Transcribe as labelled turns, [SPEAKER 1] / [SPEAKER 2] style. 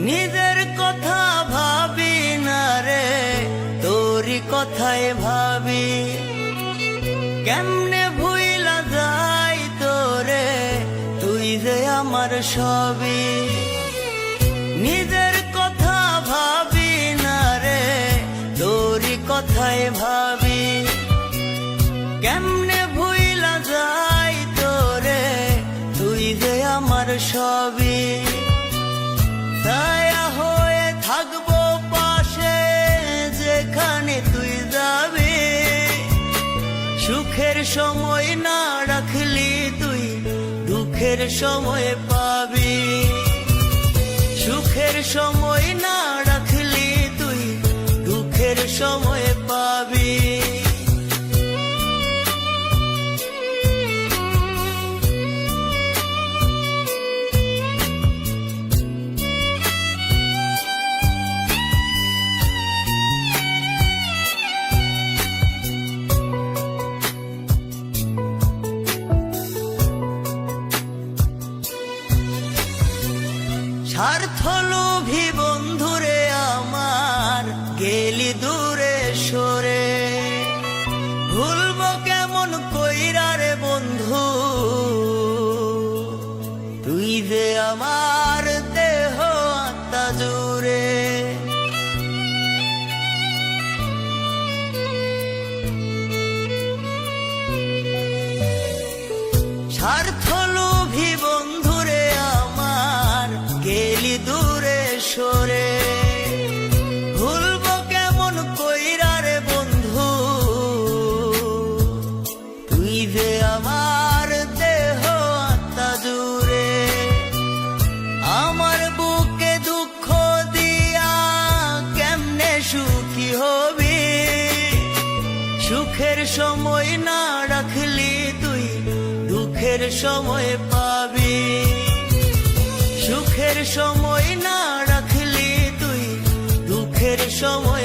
[SPEAKER 1] নিজের কথা ভাবি না রে, তোরই কথাই ভাবি। কেমনে ভুইলা যাই তোরে, তুই যে আমার সবই। নিজের কথা ভাবি না রে, তোরই কথাই ভাবি। কেমনে ভুইলা যাই তোরে, তুই যে আমার সবই। ছায়া হয়ে থাকবো পাশে, যেখানে তুই যাবি। সুখের সময় না রাখলি তুই, দুঃখের সময় পাবি। সুখের সময় না রাখলি তুই, দুঃখের সময় পাবি। স্বার্থলোভী বন্ধুরে আমার, গেলি দূরে সরে। ভুলবো কেমন কইরা রে বন্ধু, তুই যে আমার দেহ আত্মা জুড়ে। স্বার্থলোভী বন্ধুরে আমার, গেলি দূরে সরে। ভুলবো কেমন কইরা রে বন্ধু, তুই যে আমার দেহ আত্মা জুড়ে। আমার বুকে দুঃখ দিয়া কেমনে সুখী হবি। সুখের সময় না রাখলি তুই, দুঃখের সময় পাবি। সুখের সময় না রাখলি তুই, দুঃখের সময়